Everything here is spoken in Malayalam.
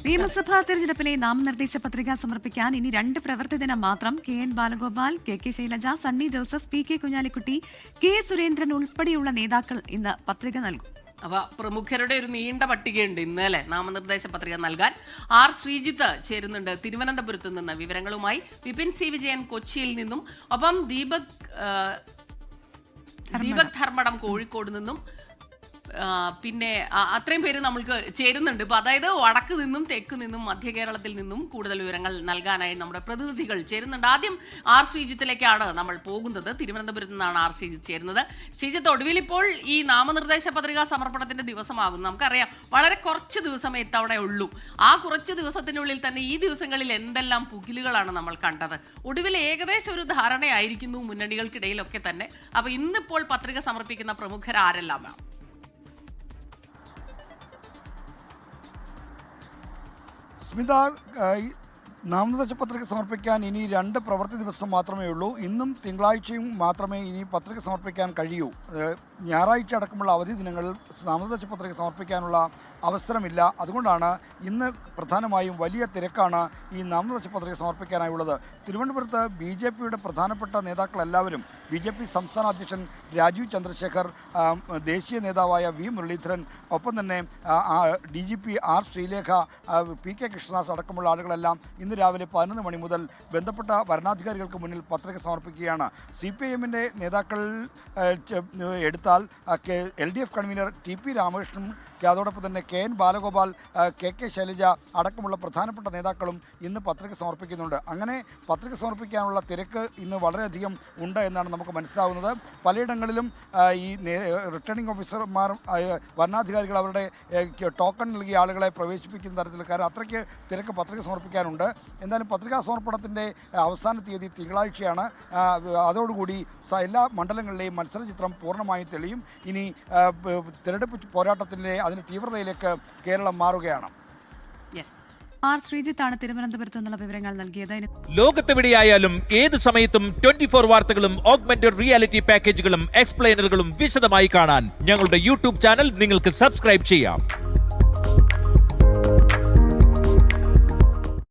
നിയമസഭാ തെരഞ്ഞെടുപ്പിലെ നാമനിർദ്ദേശ പത്രിക സമർപ്പിക്കാൻ ഇനി 2 പ്രവൃത്തി ദിനം മാത്രം. KN Balagopal, KK Shailaja, Sunny Joseph, PK Kunhalikutty, K Surendran ഉൾപ്പെടെയുള്ള നേതാക്കൾ ഇന്ന് പത്രിക നൽകും. അപ്പൊ പ്രമുഖരുടെ ഒരു നീണ്ട പട്ടികയുണ്ട് ഇന്നലെ നാമനിർദ്ദേശ പത്രിക നൽകാൻ. R ശ്രീജിത്ത് ചേരുന്നുണ്ട് തിരുവനന്തപുരത്ത് നിന്ന് വിവരങ്ങളുമായി. വിപിൻ സി വിജയൻ കൊച്ചിയിൽ നിന്നും, ഒപ്പം ദീപക് ധർമ്മടം കോഴിക്കോട് നിന്നും, പിന്നെ അത്രയും പേര് നമ്മൾക്ക് ചേരുന്നുണ്ട്. ഇപ്പൊ അതായത് വടക്ക് നിന്നും തെക്ക് നിന്നും മധ്യ കേരളത്തിൽ നിന്നും കൂടുതൽ വിവരങ്ങൾ നൽകാനായി നമ്മുടെ പ്രതിനിധികൾ ചേരുന്നുണ്ട്. ആദ്യം R ശ്രീജിത്തിലേക്കാണ് നമ്മൾ പോകുന്നത്. തിരുവനന്തപുരത്ത് നിന്നാണ് R ശ്രീജിത്ത് ചേരുന്നത്. ശ്രീജിത്ത്, ഒടുവിൽ ഇപ്പോൾ ഈ നാമനിർദ്ദേശ പത്രികാ സമർപ്പണത്തിന്റെ ദിവസമാകും. നമുക്കറിയാം വളരെ കുറച്ച് ദിവസമേ ഇത്തവണ ഉള്ളൂ. ആ കുറച്ച് ദിവസത്തിനുള്ളിൽ തന്നെ ഈ ദിവസങ്ങളിൽ എന്തെല്ലാം പുകിലുകളാണ് നമ്മൾ കണ്ടത്. ഒടുവിൽ ഏകദേശം ഒരു ധാരണയായിരിക്കുന്നു മുന്നണികൾക്കിടയിലൊക്കെ തന്നെ. അപ്പൊ ഇന്നിപ്പോൾ പത്രിക സമർപ്പിക്കുന്ന പ്രമുഖർ ആരെല്ലാമാണ്? സ്മിത, നാമനിർദ്ദേശ പത്രിക സമർപ്പിക്കാൻ ഇനി 2 പ്രവൃത്തി ദിവസം മാത്രമേ ഉള്ളൂ. ഇന്നും തിങ്കളാഴ്ചയും മാത്രമേ ഇനി പത്രിക സമർപ്പിക്കാൻ കഴിയൂ. ഞായറാഴ്ച അടക്കമുള്ള അവധി ദിനങ്ങളിൽ നാമനിർദ്ദേശ പത്രിക സമർപ്പിക്കാനുള്ള അവസരമില്ല. അതുകൊണ്ടാണ് ഇന്ന് പ്രധാനമായും വലിയ തിരക്കാണ് ഈ നാമനിർദ്ദേശ പത്രിക സമർപ്പിക്കാനായുള്ളത്. തിരുവനന്തപുരത്ത് BJPയുടെ പ്രധാനപ്പെട്ട നേതാക്കളെല്ലാവരും, BJP സംസ്ഥാന അധ്യക്ഷൻ രാജീവ് ചന്ദ്രശേഖർ, ദേശീയ നേതാവായ V മുരളീധരൻ, ഒപ്പം തന്നെ DGP R Sreelekha, PK Krishnadas അടക്കമുള്ള ആളുകളെല്ലാം ഇന്ന് രാവിലെ 11 മണി മുതൽ ബന്ധപ്പെട്ട ഭരണാധികാരികൾക്ക് മുന്നിൽ പത്രിക സമർപ്പിക്കുകയാണ്. CPIMൻ്റെ നേതാക്കൾ എടുത്താൽ LDF കൺവീനർ TP രാമകൃഷ്ണൻ, അതോടൊപ്പം തന്നെ KN ബാലഗോപാൽ, KK ശൈലജ അടക്കമുള്ള പ്രധാനപ്പെട്ട നേതാക്കളും ഇന്ന് പത്രിക സമർപ്പിക്കുന്നുണ്ട്. അങ്ങനെ പത്രിക സമർപ്പിക്കാനുള്ള തിരക്ക് ഇന്ന് വളരെയധികം ഉണ്ട് എന്നാണ് നമുക്ക് മനസ്സിലാവുന്നത്. പലയിടങ്ങളിലും ഈ റിട്ടേണിംഗ് ഓഫീസർമാർ, വരണാധികാരികൾ അവരുടെ ടോക്കൺ നൽകിയ ആളുകളെ പ്രവേശിപ്പിക്കുന്ന തരത്തിൽ, കാരണം അത്രയ്ക്ക് തിരക്ക് പത്രിക സമർപ്പിക്കാനുണ്ട്. എന്തായാലും പത്രികാ സമർപ്പണത്തിൻ്റെ അവസാന തീയതി തിങ്കളാഴ്ചയാണ്. അതോടുകൂടി എല്ലാ മണ്ഡലങ്ങളിലെയും മത്സരചിത്രം പൂർണ്ണമായും തെളിയും. ഇനി തിരഞ്ഞെടുപ്പ് പോരാട്ടത്തിൻ്റെ അതിന് തീവ്രതയിലേക്ക് കേരളം മാറുകയാണ്. R ശ്രീജിത്താണ് തിരുവനന്തപുരത്ത് നിന്നുള്ള വിവരങ്ങൾ നൽകിയത്. ലോകത്തെവിടെയായാലും ഏത് സമയത്തും 24 വാർത്തകളും ഓഗ്മെന്റഡ് റിയാലിറ്റി പാക്കേജുകളും എക്സ്പ്ലെയിനറുകളും വിശദമായി കാണാൻ ഞങ്ങളുടെ YouTube ചാനൽ നിങ്ങൾക്ക് സബ്സ്ക്രൈബ് ചെയ്യാം.